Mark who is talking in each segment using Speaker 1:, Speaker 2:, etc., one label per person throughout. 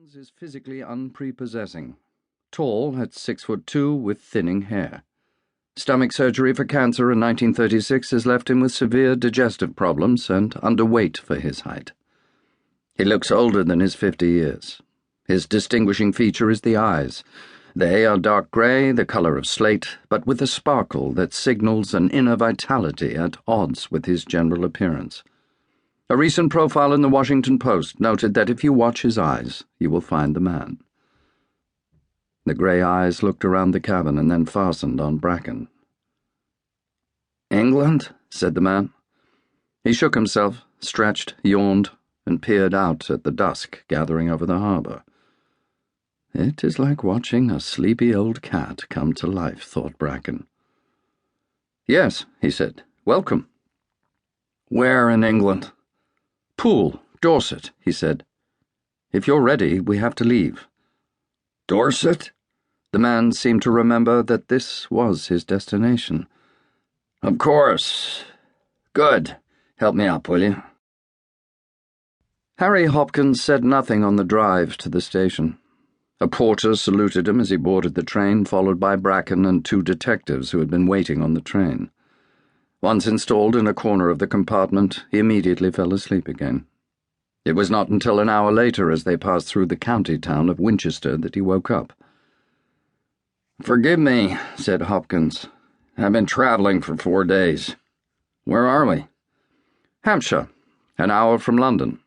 Speaker 1: Hopkins is physically unprepossessing. Tall at 6'2" with thinning hair. Stomach surgery for cancer in 1936 has left him with severe digestive problems and underweight for his height. He looks older than his 50 years. His distinguishing feature is the eyes. They are dark grey, the colour of slate, but with a sparkle that signals an inner vitality at odds with his general appearance. A recent profile in the Washington Post noted that if you watch his eyes, you will find the man. The grey eyes looked around the cabin and then fastened on Bracken. "England?" said the man. He shook himself, stretched, yawned, and peered out at the dusk gathering over the harbour. It is like watching a sleepy old cat come to life, thought Bracken. "Yes," he said. "Welcome." "Where in England?" "Poole, Dorset," he said. "If you're ready, we have to leave."
Speaker 2: "Dorset?"
Speaker 1: The man seemed to remember that this was his destination.
Speaker 2: "Of course. Good. Help me up, will you?"
Speaker 1: Harry Hopkins said nothing on the drive to the station. A porter saluted him as he boarded the train, followed by Bracken and two detectives who had been waiting on the train. Once installed in a corner of the compartment, he immediately fell asleep again. It was not until an hour later, as they passed through the county town of Winchester, that he woke up.
Speaker 2: "Forgive me," said Hopkins. "I've been travelling for 4 days. Where are we?"
Speaker 1: "Hampshire, an hour from London.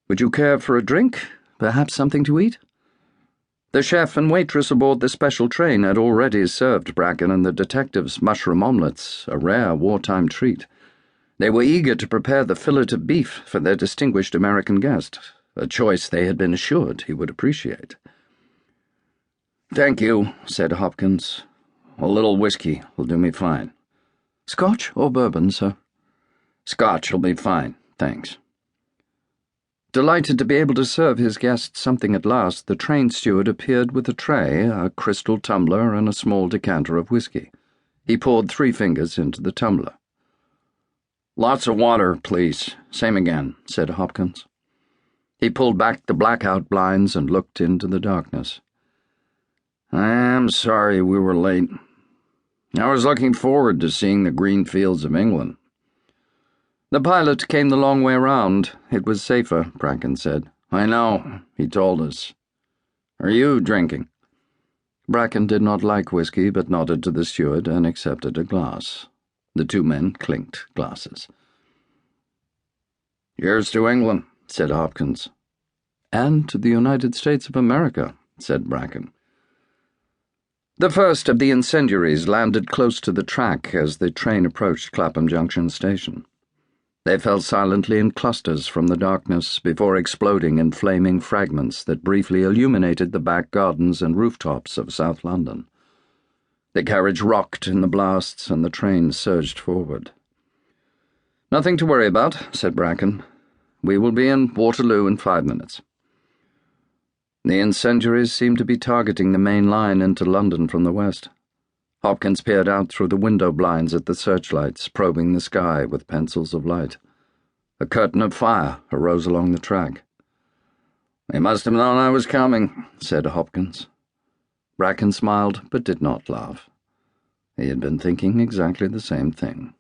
Speaker 1: Would you care for a drink? Perhaps something to eat?" The chef and waitress aboard the special train had already served Bracken and the detectives mushroom omelettes, a rare wartime treat. They were eager to prepare the fillet of beef for their distinguished American guest, a choice they had been assured he would appreciate.
Speaker 2: "Thank you," said Hopkins. "A little whiskey will do me fine."
Speaker 1: "Scotch or bourbon, sir?"
Speaker 2: "Scotch will be fine, thanks."
Speaker 1: Delighted to be able to serve his guests something at last, the train steward appeared with a tray, a crystal tumbler, and a small decanter of whiskey. He poured 3 fingers into the tumbler.
Speaker 2: "Lots of water, please. Same again," said Hopkins.
Speaker 1: He pulled back the blackout blinds and looked into the darkness.
Speaker 2: "I am sorry we were late. I was looking forward to seeing the green fields of England."
Speaker 1: "The pilot came the long way round. It was safer," Bracken said.
Speaker 2: "I know, he told us. Are you drinking?"
Speaker 1: Bracken did not like whiskey, but nodded to the steward and accepted a glass. The 2 men clinked glasses.
Speaker 2: "Here's to England,"
Speaker 1: said Hopkins. "And to the United States of America," said Bracken. The first of the incendiaries landed close to the track as the train approached Clapham Junction station. They fell silently in clusters from the darkness before exploding in flaming fragments that briefly illuminated the back gardens and rooftops of South London. The carriage rocked in the blasts and the train surged forward. "Nothing to worry about," said Bracken. "We will be in Waterloo in 5 minutes." The incendiaries seemed to be targeting the main line into London from the west. Hopkins peered out through the window blinds at the searchlights, probing the sky with pencils of light. A curtain of fire arose along the track.
Speaker 2: "They must have known I was coming,"
Speaker 1: said Hopkins. Bracken smiled, but did not laugh. He had been thinking exactly the same thing.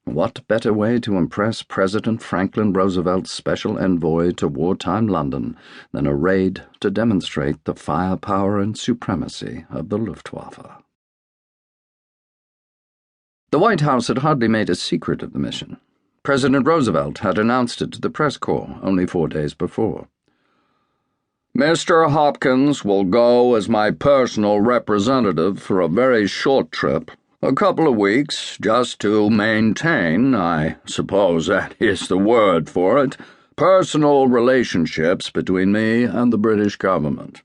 Speaker 1: What better way to impress President Franklin Roosevelt's special envoy to wartime London than a raid to demonstrate the firepower and supremacy of the Luftwaffe? The White House had hardly made a secret of the mission. President Roosevelt had announced it to the press corps only 4 days before.
Speaker 2: "Mr. Hopkins will go as my personal representative for a very short trip, a couple of weeks, just to maintain, I suppose that is the word for it, personal relationships between me and the British government."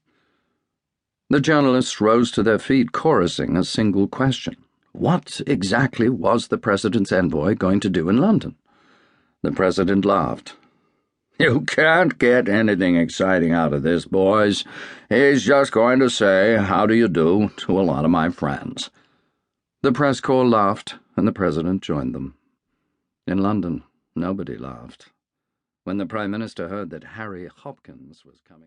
Speaker 1: The journalists rose to their feet, chorusing a single question. What exactly was the president's envoy going to do in London? The president laughed.
Speaker 2: "You can't get anything exciting out of this, boys. He's just going to say, 'How do you do?' to a lot of my friends."
Speaker 1: The press corps laughed, and the president joined them. In London, nobody laughed. When the Prime Minister heard that Harry Hopkins was coming